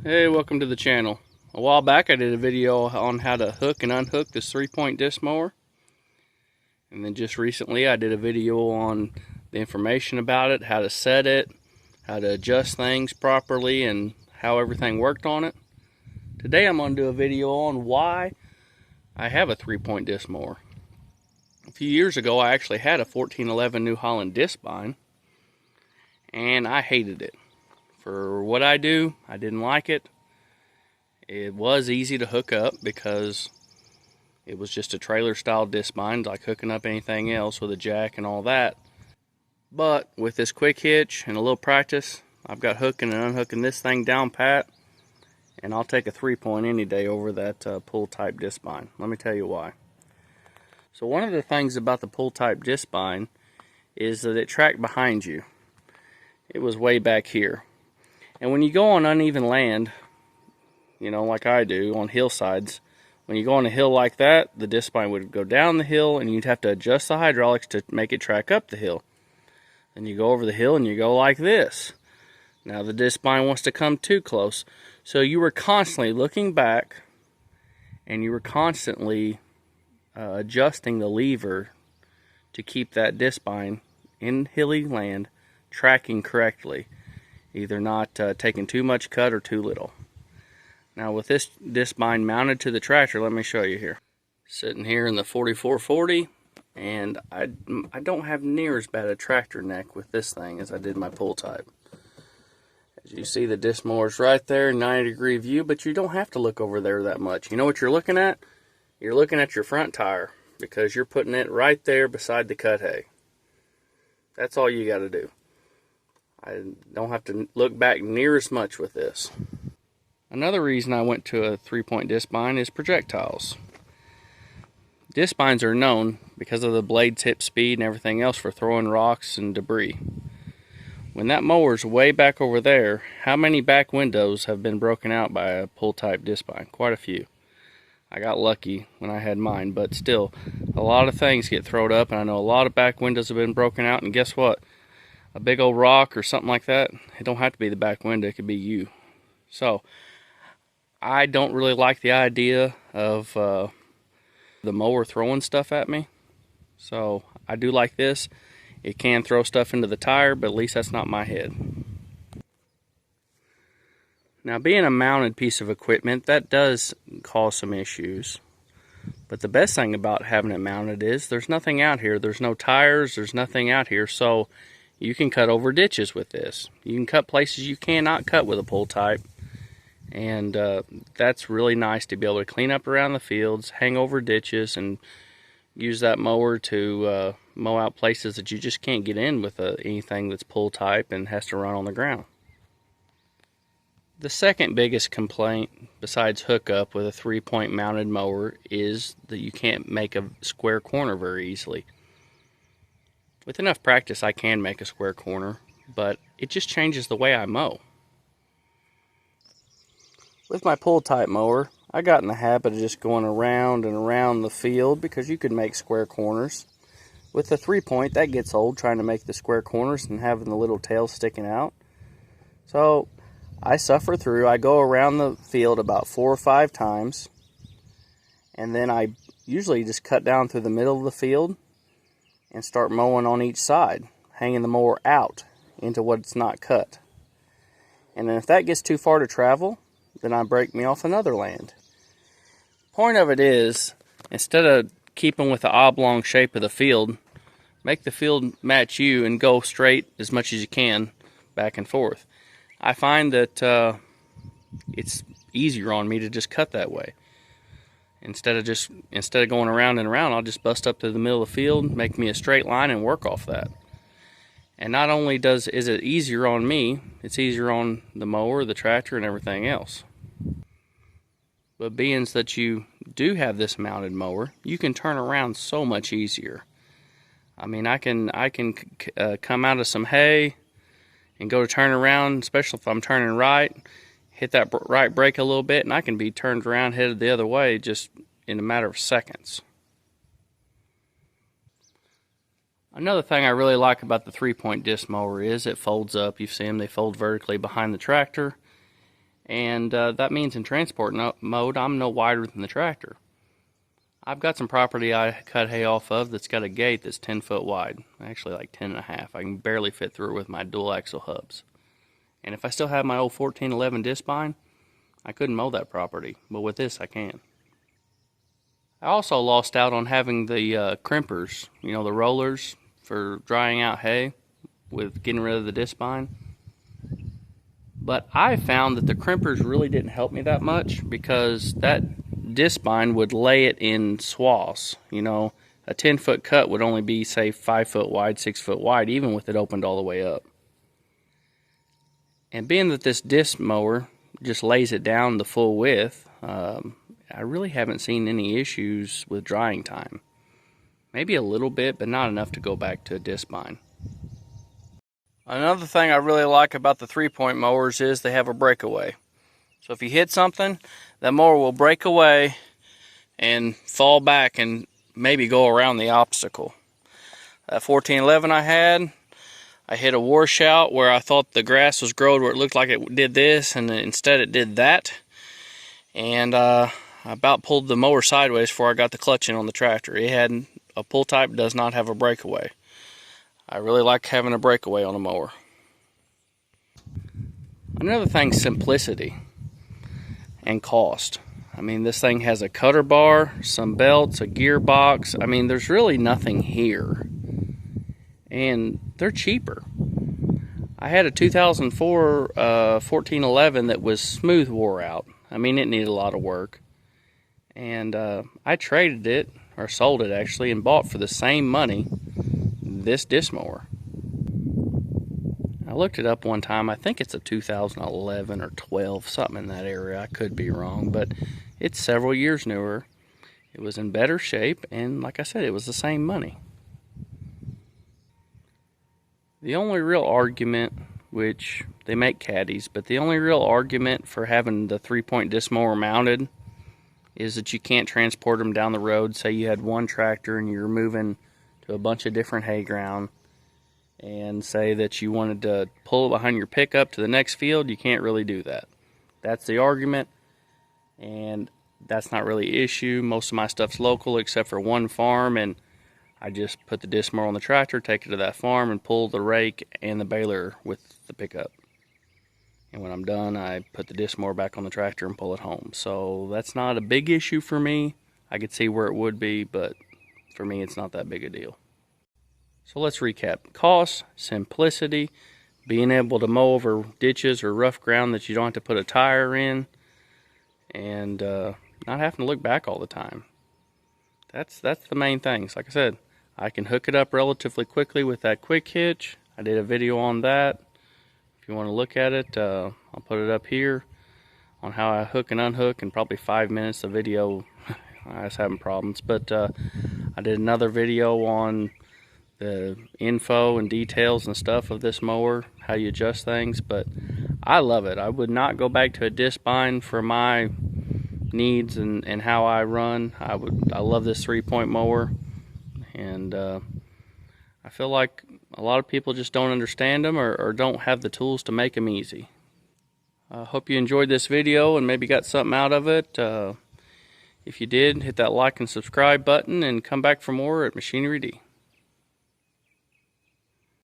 Hey, welcome to the channel. A while back I did a video on how to hook and unhook this 3-point disc mower. And then just recently I did a video on the information about it, how to set it, how to adjust things properly, and how everything worked on it. Today I'm going to do a video on why I have a 3-point disc mower. A few years ago I actually had a 1411 New Holland disc bind, and I hated it. For what I do, I didn't like it. It was easy to hook up because it was just a trailer style disc bind, like hooking up anything else with a jack and all that. But with this quick hitch and a little practice, I've got hooking and unhooking this thing down pat, and I'll take a 3-point any day over that pull type disc bind. Let me tell you why. So one of the things about the pull type disc bind is that it tracked behind you. It was way back here. And when you go on uneven land, you know, like I do on hillsides, when you go on a hill like that, the disc bind would go down the hill and you'd have to adjust the hydraulics to make it track up the hill. Then you go over the hill and you go like this. Now the disc bind wants to come too close. So you were constantly looking back and you were constantly adjusting the lever to keep that disc bind in hilly land tracking correctly. Either not taking too much cut or too little. Now with this disc bind mounted to the tractor, let me show you here. Sitting here in the 4440, and I don't have near as bad a tractor neck with this thing as I did my pull type. As you see, the disc mower's right there, 90-degree view, but you don't have to look over there that much. You know what you're looking at? You're looking at your front tire because you're putting it right there beside the cut hay. That's all you got to do. I don't have to look back near as much with this. Another reason I went to a 3-point disc bind is projectiles. Disc binds are known because of the blade tip speed and everything else for throwing rocks and debris. When that mower's way back over there, how many back windows have been broken out by a pull type disc bind? Quite a few. I got lucky when I had mine, but still, a lot of things get thrown up, and I know a lot of back windows have been broken out, and guess what? A big old rock or something like that, it don't have to be the back window, it could be you. So I don't really like the idea of the mower throwing stuff at me. So I do like this. It can throw stuff into the tire, but at least that's not my head. Now being a mounted piece of equipment, that does cause some issues. But the best thing about having it mounted is there's nothing out here. There's no tires, there's nothing out here. So you can cut over ditches with this. You can cut places you cannot cut with a pull type. And that's really nice to be able to clean up around the fields, hang over ditches, and use that mower to mow out places that you just can't get in with anything that's pull type and has to run on the ground. The second biggest complaint besides hookup with a 3-point mounted mower is that you can't make a square corner very easily. With enough practice I can make a square corner, but it just changes the way I mow. With my pull type mower, I got in the habit of just going around and around the field because you could make square corners. With the 3-point, that gets old, trying to make the square corners and having the little tail sticking out. So I suffer through. I go around the field about 4 or 5 times, and then I usually just cut down through the middle of the field and start mowing on each side, hanging the mower out into what's not cut. And then if that gets too far to travel, then I break me off another land. Point of it is, instead of keeping with the oblong shape of the field, make the field match you and go straight as much as you can back and forth. I find that it's easier on me to just cut that way. Instead of going around and around, I'll just bust up to the middle of the field, make me a straight line, and work off that. And not only is it easier on me, it's easier on the mower, the tractor, and everything else. But being that you do have this mounted mower, you can turn around so much easier. I mean, I can come out of some hay and go to turn around, especially if I'm turning right, hit that right brake a little bit, and I can be turned around, headed the other way just in a matter of seconds. Another thing I really like about the 3-point disc mower is it folds up. You've seen them, they fold vertically behind the tractor. And that means in transport mode, I'm no wider than the tractor. I've got some property I cut hay off of that's got a gate that's 10 foot wide, actually like 10 and a half. I can barely fit through it with my dual axle hubs. And if I still have my old 1411 disc bind, I couldn't mow that property, but with this I can. I also lost out on having the crimpers, you know, the rollers for drying out hay with getting rid of the disc bind. But I found that the crimpers really didn't help me that much, because that disc bind would lay it in swaths. You know, a 10-foot cut would only be, say, 5 foot wide, 6 foot wide, even with it opened all the way up. And being that this disc mower just lays it down the full width, I really haven't seen any issues with drying time. Maybe a little bit, but not enough to go back to a disc bind. Another thing I really like about the 3-point mowers is they have a breakaway. So if you hit something, that mower will break away and fall back and maybe go around the obstacle. That 1411 I hit a washout where I thought the grass was growed where it looked like it did this, and instead it did that. And I about pulled the mower sideways before I got the clutch in on the tractor. It had a pull type, does not have a breakaway. I really like having a breakaway on a mower. Another thing, simplicity and cost. I mean, this thing has a cutter bar, some belts, a gearbox. I mean, there's really nothing here. And they're cheaper. I had a 2004 1411 that was smooth wore out. I mean, it needed a lot of work. And I traded it, or sold it actually, and bought for the same money this disc mower. I looked it up one time. I think it's a 2011 or 12, something in that area. I could be wrong, but it's several years newer. It was in better shape, and like I said, it was the same money. The only real argument, which they make caddies, but the only real argument for having the 3-point disc mower mounted is that you can't transport them down the road. Say you had one tractor and you're moving to a bunch of different hay ground, and say that you wanted to pull it behind your pickup to the next field. You can't really do that. That's the argument, and that's not really an issue. Most of my stuff's local except for one farm, and I just put the disc mower on the tractor, take it to that farm, and pull the rake and the baler with the pickup. And when I'm done, I put the disc mower back on the tractor and pull it home. So that's not a big issue for me. I could see where it would be, but for me, it's not that big a deal. So let's recap. Cost, simplicity, being able to mow over ditches or rough ground that you don't have to put a tire in, and not having to look back all the time. That's the main things. Like I said, I can hook it up relatively quickly with that quick hitch. I did a video on that. If you want to look at it, I'll put it up here on how I hook and unhook in probably 5 minutes. The video, I was having problems, but I did another video on the info and details and stuff of this mower, how you adjust things, but I love it. I would not go back to a disc bind for my needs and how I run. I love this 3-point mower, and I feel like a lot of people just don't understand them or don't have the tools to make them easy. I hope you enjoyed this video and maybe got something out of it. If you did, hit that like and subscribe button and come back for more at Machinery D.